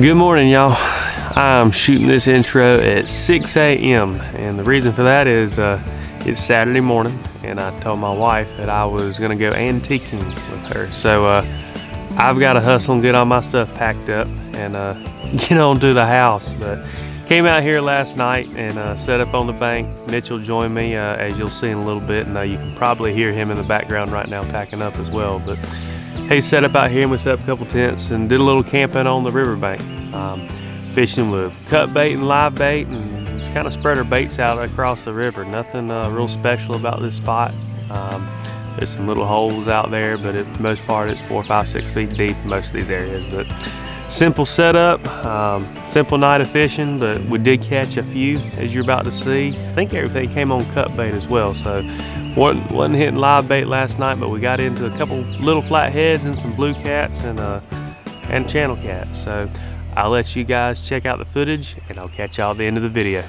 Good morning, y'all. I'm shooting this intro at 6 a.m. and the reason for that is it's Saturday morning and I told my wife that I was gonna go antiquing with her. So I've got to hustle and get all my stuff packed up and get on to the house. But came out here last night and set up on the bank. Mitchell joined me as you'll see in a little bit, and you can probably hear him in the background right now packing up as well. But he set up out here and we set up a couple tents and did a little camping on the riverbank. Fishing with cut bait and live bait, and just kind of spread our baits out across the river. Nothing real special about this spot. There's some little holes out there, but for the most part it's 4, 5, 6 feet deep in most of these areas. But simple setup, simple night of fishing, but we did catch a few, as you're about to see. I think everything came on cut bait as well, so wasn't hitting live bait last night, but we got into a couple little flatheads and some blue cats and channel cats. So I'll let you guys check out the footage and I'll catch y'all at the end of the video.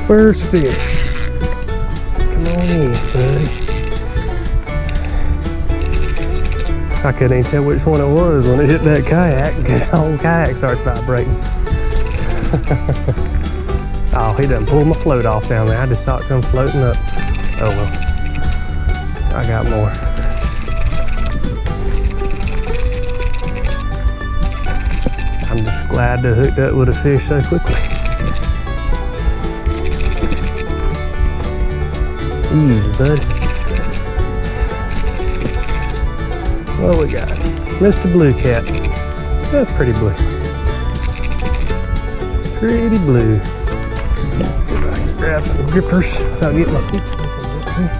First fish. Come on in, buddy. I couldn't even tell which one it was when it hit that kayak because the whole kayak starts vibrating. Oh, he done pulled my float off down there. I just saw it come floating up. Oh well. I got more. I'm just glad to hooked up with a fish so quickly. Easy, bud. What we got? Mr. Blue Cat. That's pretty blue. Pretty blue. Let's see if I can grab some grippers without getting my feet stuck in it.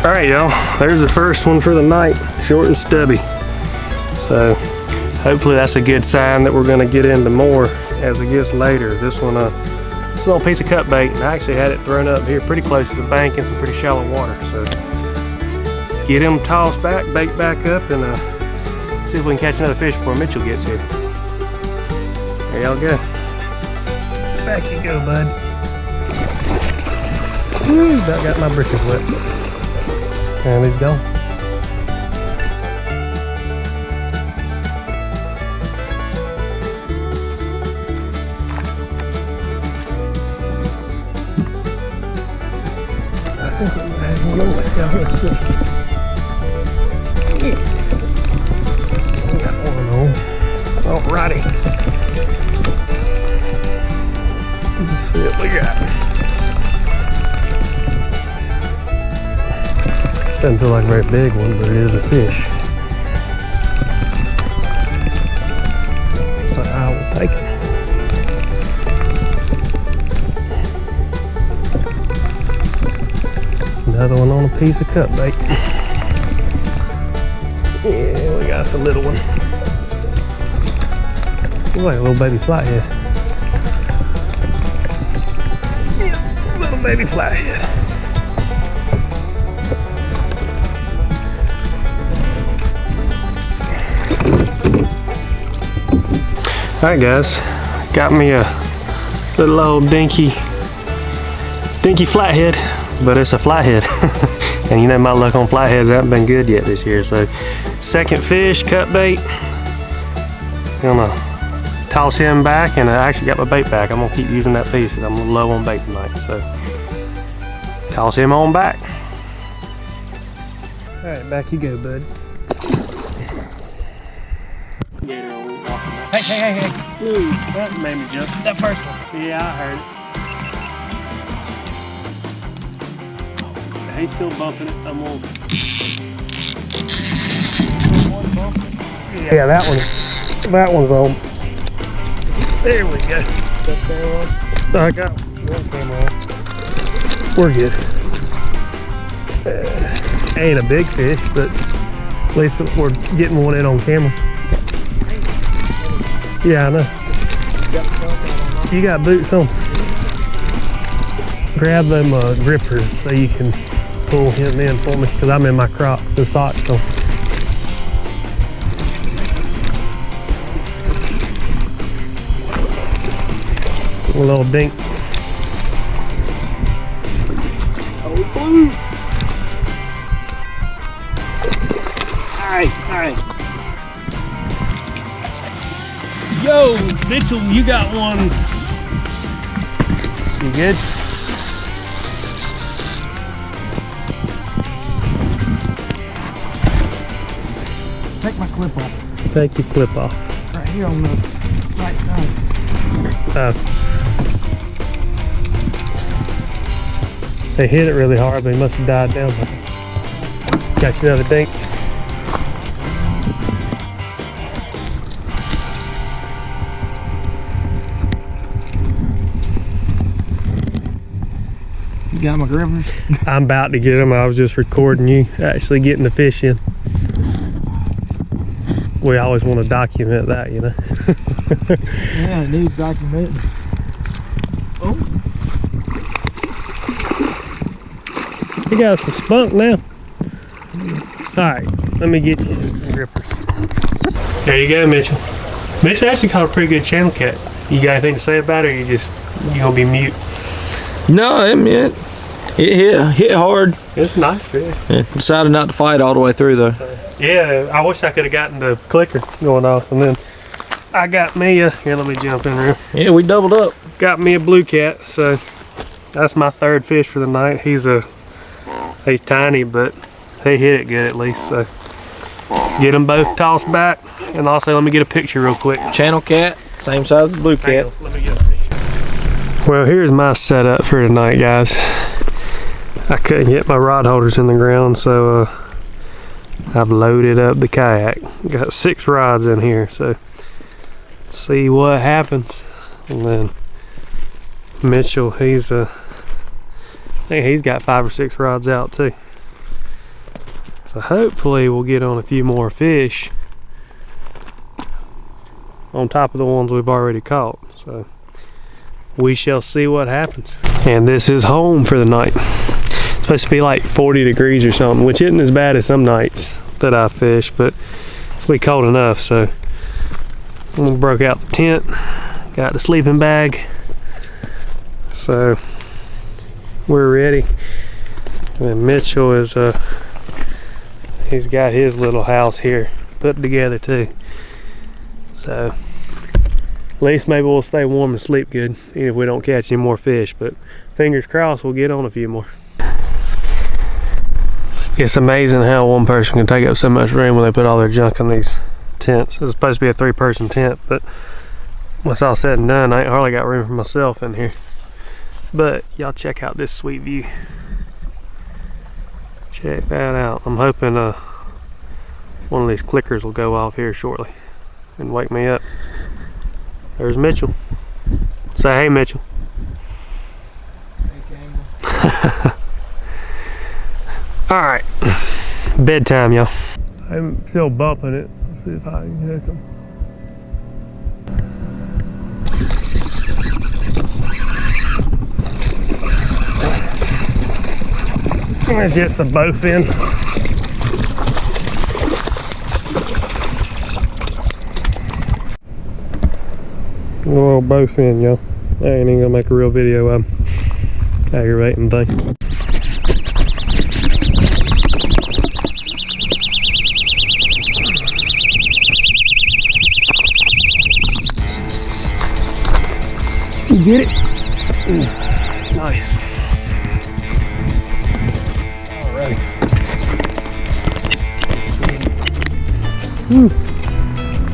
Alright, y'all. There's the first one for the night. Short and stubby. So hopefully that's a good sign that we're going to get into more as it gets later. This one, this little piece of cut bait, and I actually had it thrown up here pretty close to the bank in some pretty shallow water. So get him tossed back, bait back up, and see if we can catch another fish before Mitchell gets here. There y'all go. Back you go, bud. Woo, about got my britches wet. And he's gone. Let's see. Yeah. Got one on. Alrighty. Let's see what we got. Doesn't feel like a very big one, but it is a fish. So I will take it. Another one on a piece of cut bait. Yeah, we got us a little one. Looks like a little baby flathead. Yeah, little baby flathead. Alright guys, got me a little old dinky flathead. But it's a flathead. And you know my luck on flatheads haven't been good yet this year. So second fish, cut bait. Gonna toss him back, and I actually got my bait back. I'm gonna keep using that piece because I'm a little low on bait tonight. So toss him on back. All right, back you go, bud. Hey. Ooh, that made me jump. That first one. Yeah, I heard it. He's still bumping it. I'm on. Yeah, that one's on. There we go. I got one camera on. We're good. Ain't a big fish, but at least we're getting one in on camera. Yeah, I know. You got boots on. Grab them grippers so you can pull him in for me, because I'm in my Crocs and socks on. A little dink. Oh, blue. Alright. Yo, Mitchell, you got one. You good? Take my clip off. Take your clip off. Right here on the right side. They hit it really hard, but he must have died down. Got you another dink. You got my grippers? I'm about to get them. I was just recording you actually getting the fish in. We always want to document that, you know. Yeah, it needs documenting. Oh. You got some spunk now. Alright, let me get you some grippers. There you go, Mitchell. Mitchell actually caught a pretty good channel cat. You got anything to say about it, or you gonna be mute? No, I mean, it hit hard. It's a nice fish. Yeah, decided not to fight all the way through though. Yeah, I wish I could have gotten the clicker going off, and then I got me a, here, let me jump in here. Yeah, we doubled up. Got me a blue cat, so that's my third fish for the night. He's tiny, but he hit it good at least, so get them both tossed back. And also, let me get a picture real quick. Channel cat, same size as blue cat. Let me get a picture. Well, here's my setup for tonight, guys. I couldn't get my rod holders in the ground, so I've loaded up the kayak. Got 6 rods in here, so see what happens. And then Mitchell, I think he's got 5 or 6 rods out too. So hopefully we'll get on a few more fish on top of the ones we've already caught. So we shall see what happens. And this is home for the night. It's supposed to be like 40 degrees or something, which isn't as bad as some nights that I fish, but it's be cold enough. So we broke out the tent, got the sleeping bag, so we're ready. And then Mitchell is he's got his little house here put together too, so at least maybe we'll stay warm and sleep good, even if we don't catch any more fish. But fingers crossed we'll get on a few more. It's amazing how one person can take up so much room when they put all their junk in these tents. It's supposed to be a 3-person tent, but when it's all said and done, I ain't hardly got room for myself in here. But y'all check out this sweet view. Check that out. I'm hoping one of these clickers will go off here shortly and wake me up. There's Mitchell. Say hey, Mitchell. Hey, Alright, bedtime, y'all. I'm still bumping it. Let's see if I can hook him. It's just a bow fin. A little bow fin, y'all. I ain't even gonna make a real video. Aggravating thing. You get it? Nice. Alrighty.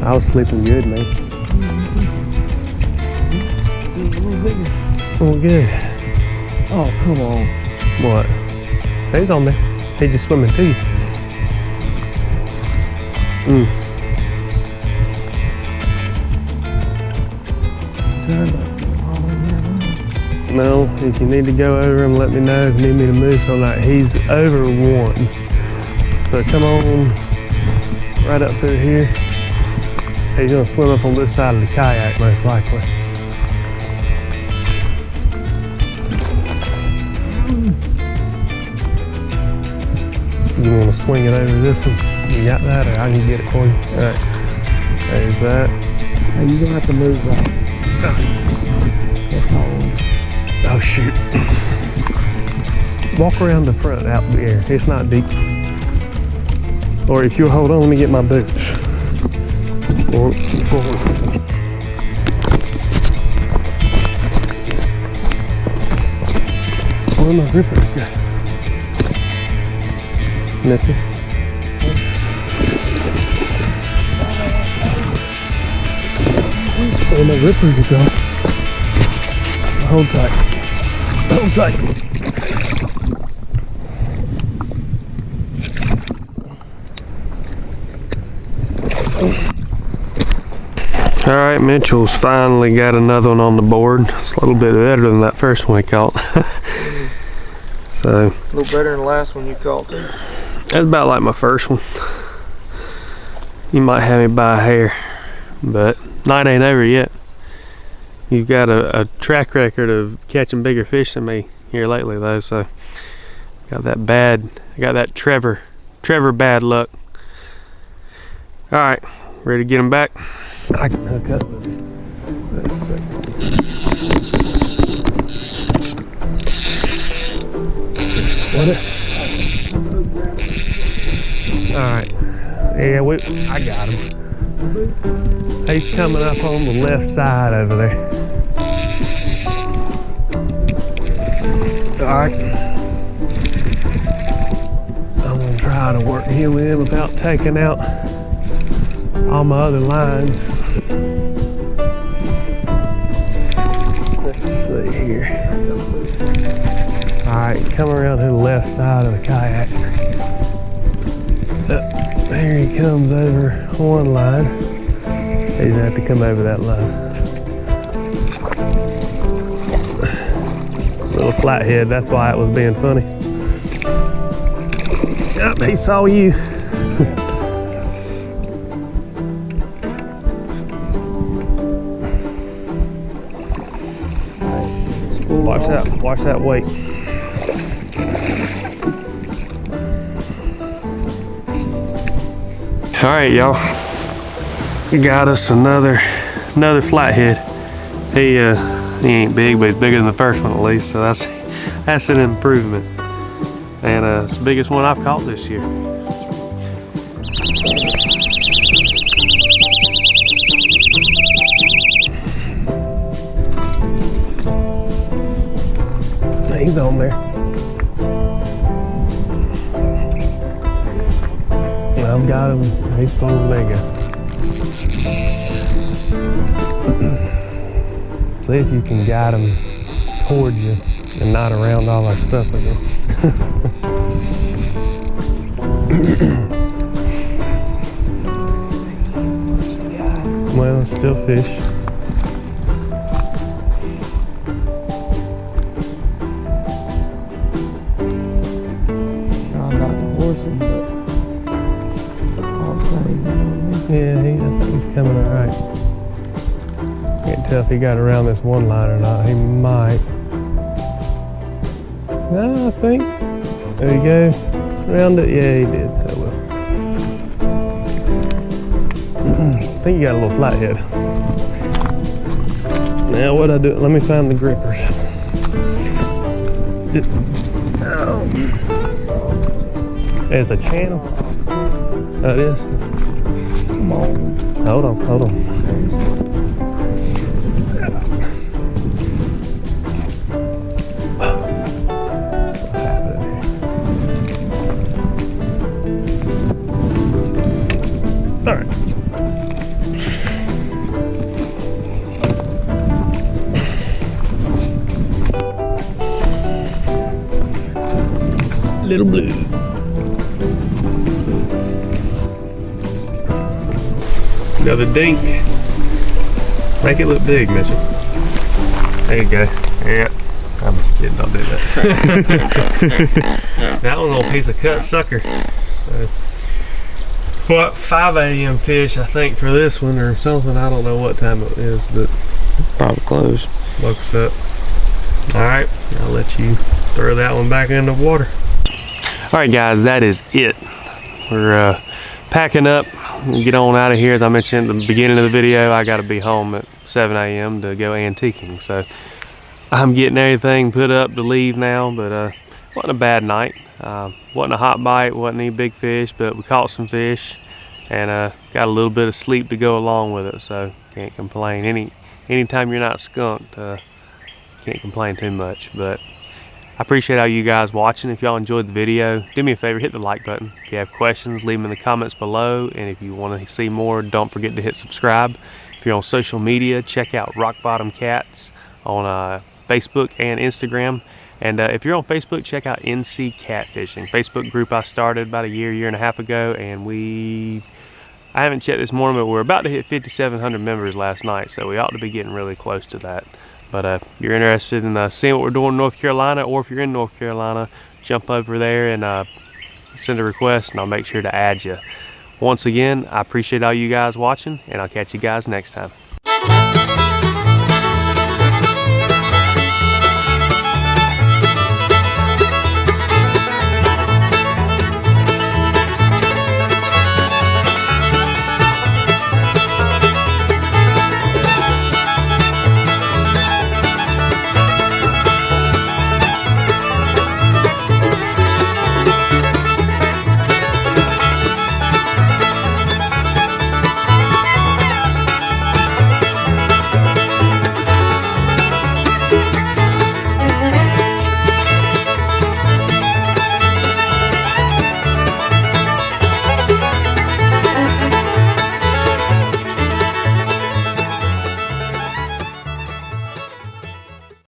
I was sleeping good, man. Oh, good. oh, come on. What? He's on there. He's just swimming to you. No, if you need to go over him, let me know if you need me to move something. Like, he's over 1. So come on right up through here. He's gonna swim up on this side of the kayak most likely. You wanna swing it over this one? You got that, or I can get it for you? All right, there's that. Hey, you're gonna have to move that. That's not one. Oh shoot. Walk around the front out there. It's not deep. Or if you'll hold on, let me get my boots. Forward. Where my grippers go? Nothing. Where my grippers are going? Hold tight. Hold tight. All right, Mitchell's finally got another one on the board. It's a little bit better than that first one we caught. So, A little better than the last one you caught too. that's about like my first one. You might have me by a hair, but night ain't over yet. You've got a track record of catching bigger fish than me here lately, though. So, I got that Trevor bad luck. All right, ready to get him back? I can hook up. Let's see. What? All right. Yeah, I got him. He's coming up on the left side over there. All right. I'm gonna try to work him in without taking out all my other lines. Let's see here. All right, come around to the left side of the kayak. There he comes over one line. He's gonna have to come over that line. Little flathead, that's why it was being funny. Yep, he saw you. Watch that weight. All right, y'all. We got us another flathead. He ain't big, but he's bigger than the first one at least, so that's an improvement. And it's the biggest one I've caught this year. He's on there. I've got him. He's pulling mega. See if you can guide him towards you and not around all our stuff again. Well, still fish. Yeah, I think he's coming all right. Can't tell if he got around this one line or not. He might. No, I think. There you go. Around it. Yeah, he did. Oh well. I think you got a little flathead. Now what I do? Let me find the grippers. Oh. There's a channel. Oh, it is. Come on. Hold on. What's happening here? All right. Little blue. Another dink. Make it look big, Mitchell. There you go. Yeah. I'm just kidding, don't do that. That one's a little piece of cut sucker. So, what, 5 a.m. fish, I think, for this one or something. I don't know what time it is, but Probably close. woke us up. Alright, I'll let you throw that one back in the water. Alright guys, that is it. We're packing up and get on out of here. As I mentioned at the beginning of the video, I got to be home at 7 a.m. to go antiquing. So I'm getting everything put up to leave now, but wasn't a bad night. Wasn't a hot bite, wasn't any big fish, but we caught some fish and got a little bit of sleep to go along with it, so can't complain. Anytime you're not skunked, can't complain too much. But I appreciate all you guys watching. If y'all enjoyed the video, do me a favor, hit the like button. If you have questions, leave them in the comments below, and if you want to see more, don't forget to hit subscribe. If you're on social media, check out Rock Bottom Cats on Facebook and Instagram. And if you're on Facebook, check out NC Catfishing, Facebook group I started about a year and a half ago, and I haven't checked this morning, but we're about to hit 5,700 members last night, so we ought to be getting really close to that. But if you're interested in seeing what we're doing in North Carolina, or if you're in North Carolina, jump over there and send a request, and I'll make sure to add you. Once again, I appreciate all you guys watching, and I'll catch you guys next time.